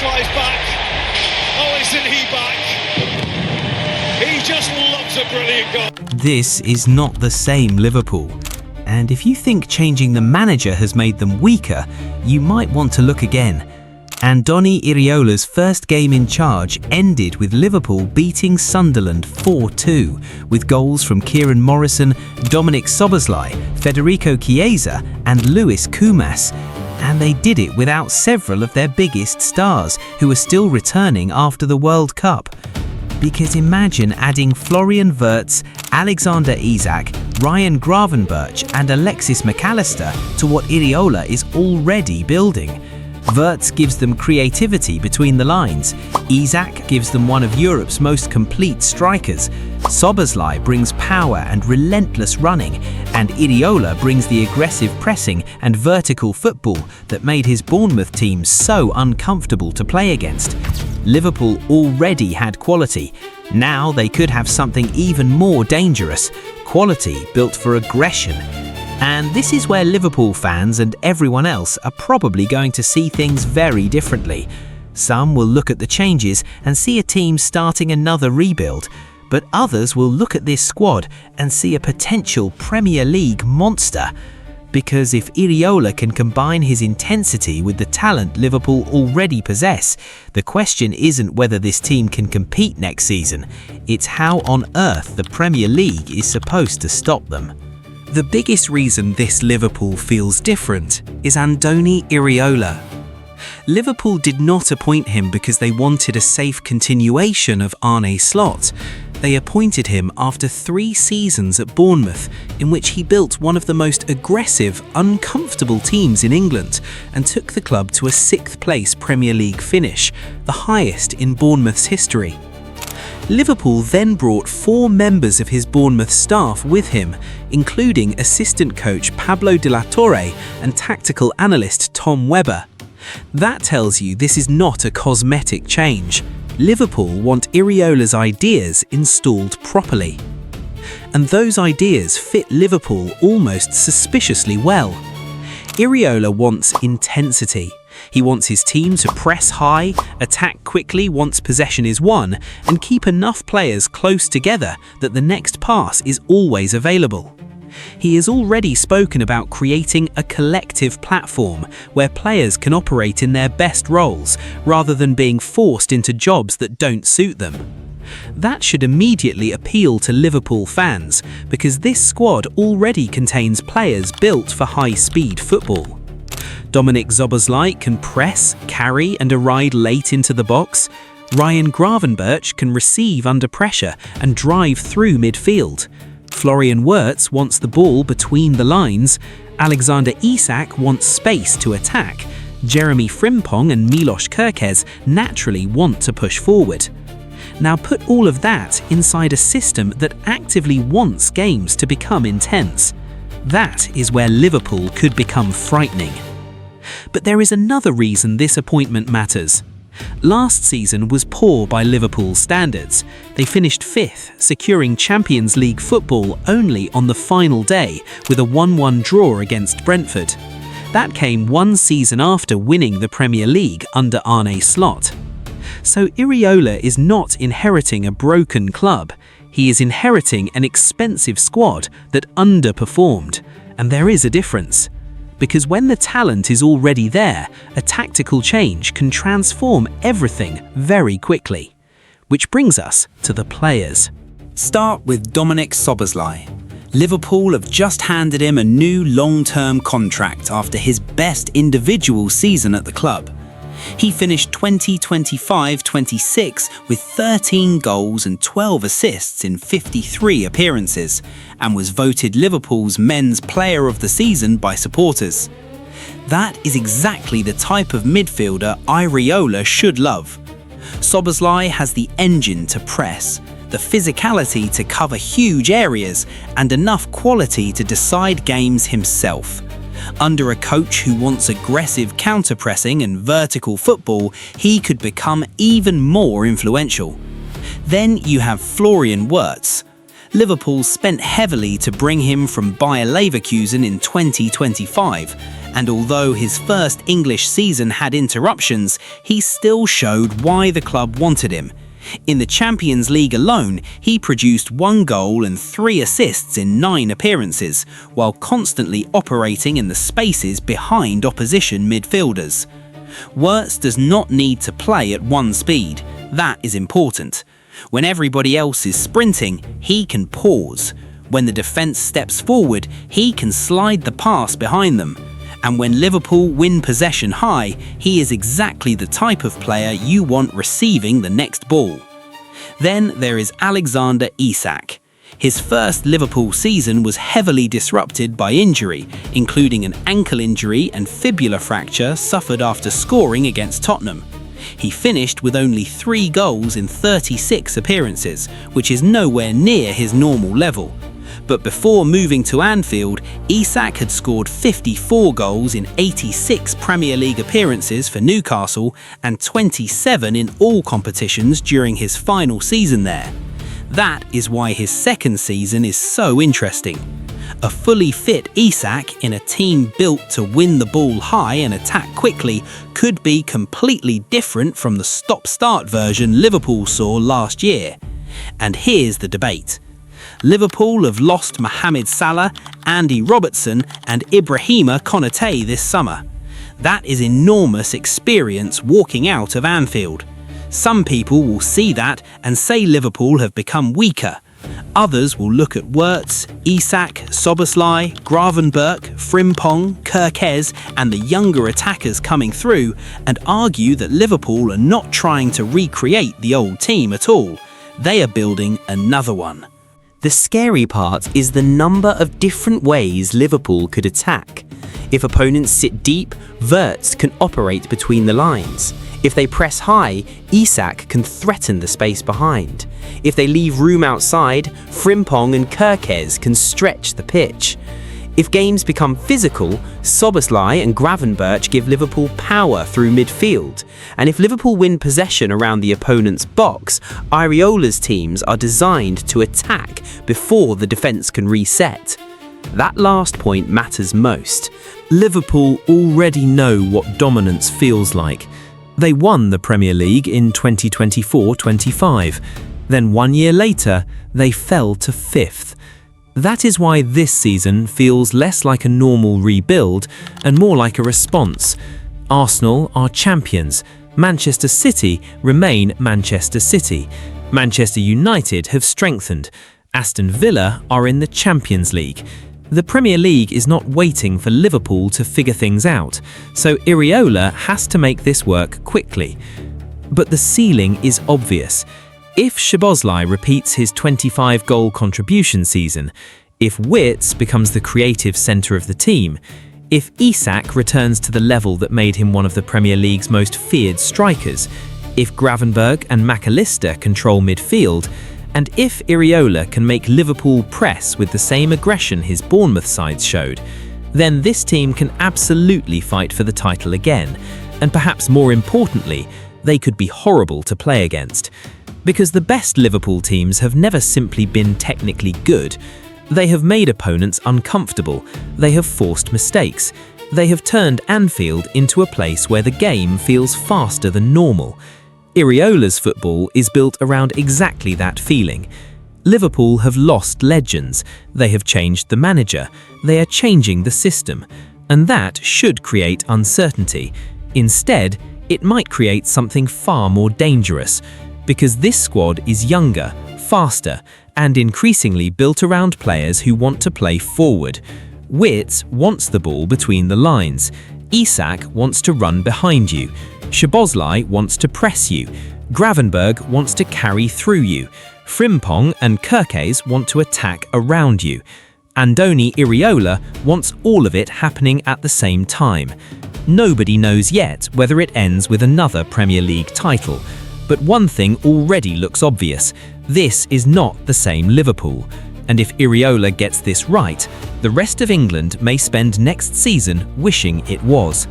Soboslai's back. Oh, isn't he back? He just loves a brilliant goal. This is not the same Liverpool. And if you think changing the manager has made them weaker, you might want to look again. Andoni Iraola's first game in charge ended with Liverpool beating Sunderland 4-2, with goals from Kieran Morrison, Dominic Szoboszlai, Federico Chiesa and Luis Kumas. And they did it without several of their biggest stars, who are still returning after the World Cup. Because imagine adding Florian Wirtz, Alexander Isak, Ryan Gravenberch and Alexis McAllister to what Iraola is already building. Wirtz gives them creativity between the lines, Isak gives them one of Europe's most complete strikers, Szoboszlai brings power and relentless running, and Iraola brings the aggressive pressing and vertical football that made his Bournemouth team so uncomfortable to play against. Liverpool already had quality. Now they could have something even more dangerous, quality built for aggression. And this is where Liverpool fans and everyone else are probably going to see things very differently. Some will look at the changes and see a team starting another rebuild, but others will look at this squad and see a potential Premier League monster. Because if Iraola can combine his intensity with the talent Liverpool already possess, the question isn't whether this team can compete next season, it's how on earth the Premier League is supposed to stop them. The biggest reason this Liverpool feels different is Andoni Iraola. Liverpool did not appoint him because they wanted a safe continuation of Arne Slot. They appointed him after 3 seasons at Bournemouth, in which he built one of the most aggressive, uncomfortable teams in England and took the club to a 6th place Premier League finish, the highest in Bournemouth's history. Liverpool then brought 4 members of his Bournemouth staff with him, including assistant coach Pablo de la Torre and tactical analyst Tom Webber. That tells you this is not a cosmetic change. Liverpool want Iraola's ideas installed properly. And those ideas fit Liverpool almost suspiciously well. Iraola wants intensity. He wants his team to press high, attack quickly once possession is won, and keep enough players close together that the next pass is always available. He has already spoken about creating a collective platform where players can operate in their best roles rather than being forced into jobs that don't suit them. That should immediately appeal to Liverpool fans, because this squad already contains players built for high-speed football. Dominic Szoboszlai can press, carry and arrive late into the box. Ryan Gravenberch can receive under pressure and drive through midfield. Florian Wirtz wants the ball between the lines. Alexander Isak wants space to attack. Jeremy Frimpong and Milos Kerkez naturally want to push forward. Now put all of that inside a system that actively wants games to become intense. That is where Liverpool could become frightening. But there is another reason this appointment matters. Last season was poor by Liverpool standards. They finished 5th, securing Champions League football only on the final day with a 1-1 draw against Brentford. That came 1 season after winning the Premier League under Arne Slot. So Iraola is not inheriting a broken club. He is inheriting an expensive squad that underperformed. And there is a difference. Because when the talent is already there, a tactical change can transform everything very quickly. Which brings us to the players. Start with Dominic Szoboszlai. Liverpool have just handed him a new long-term contract after his best individual season at the club. He finished 2025-26 with 13 goals and 12 assists in 53 appearances and was voted Liverpool's Men's Player of the Season by supporters. That is exactly the type of midfielder Iraola should love. Szoboszlai has the engine to press, the physicality to cover huge areas, and enough quality to decide games himself. Under a coach who wants aggressive counter-pressing and vertical football, he could become even more influential. Then you have Florian Wirtz. Liverpool spent heavily to bring him from Bayer Leverkusen in 2025, And although his first English season had interruptions, he still showed why the club wanted him. In the Champions League alone, he produced 1 goal and 3 assists in 9 appearances, while constantly operating in the spaces behind opposition midfielders. Wirtz does not need to play at 1 speed. That is important. When everybody else is sprinting, he can pause. When the defence steps forward, he can slide the pass behind them. And when Liverpool win possession high, he is exactly the type of player you want receiving the next ball. Then there is Alexander Isak. His first Liverpool season was heavily disrupted by injury, including an ankle injury and fibula fracture suffered after scoring against Tottenham. He finished with only 3 goals in 36 appearances, which is nowhere near his normal level. But before moving to Anfield, Isak had scored 54 goals in 86 Premier League appearances for Newcastle and 27 in all competitions during his final season there. That is why his second season is so interesting. A fully fit Isak in a team built to win the ball high and attack quickly could be completely different from the stop-start version Liverpool saw last year. And here's the debate. Liverpool have lost Mohamed Salah, Andy Robertson and Ibrahima Konate this summer. That is enormous experience walking out of Anfield. Some people will see that and say Liverpool have become weaker. Others will look at Wirtz, Isak, Szoboszlai, Gravenberch, Frimpong, Kerkez and the younger attackers coming through and argue that Liverpool are not trying to recreate the old team at all. They are building another one. The scary part is the number of different ways Liverpool could attack. If opponents sit deep, Wirtz can operate between the lines. If they press high, Isak can threaten the space behind. If they leave room outside, Frimpong and Kerkez can stretch the pitch. If games become physical, Szoboszlai and Gravenberch give Liverpool power through midfield. And if Liverpool win possession around the opponent's box, Iraola's teams are designed to attack before the defence can reset. That last point matters most. Liverpool already know what dominance feels like. They won the Premier League in 2024-25. Then 1 year later, they fell to 5th. That is why this season feels less like a normal rebuild and more like a response. Arsenal are champions. Manchester City remain Manchester City. Manchester United have strengthened. Aston Villa are in the Champions League. The Premier League is not waiting for Liverpool to figure things out, so Iraola has to make this work quickly. But the ceiling is obvious. If Szoboszlai repeats his 25-goal contribution season, if Wirtz becomes the creative centre of the team, if Isak returns to the level that made him one of the Premier League's most feared strikers, if Gravenberch and McAllister control midfield, and if Iraola can make Liverpool press with the same aggression his Bournemouth sides showed, then this team can absolutely fight for the title again, and perhaps more importantly, they could be horrible to play against. Because the best Liverpool teams have never simply been technically good. They have made opponents uncomfortable, they have forced mistakes, they have turned Anfield into a place where the game feels faster than normal. Iraola's football is built around exactly that feeling. Liverpool have lost legends, they have changed the manager, they are changing the system, and that should create uncertainty. Instead, it might create something far more dangerous, because this squad is younger, faster, and increasingly built around players who want to play forward. Wirtz wants the ball between the lines. Isak wants to run behind you. Szoboszlai wants to press you. Gravenberch wants to carry through you. Frimpong and Kerkez want to attack around you. Andoni Iraola wants all of it happening at the same time. Nobody knows yet whether it ends with another Premier League title. But one thing already looks obvious. This is not the same Liverpool. And if Iraola gets this right, the rest of England may spend next season wishing it was.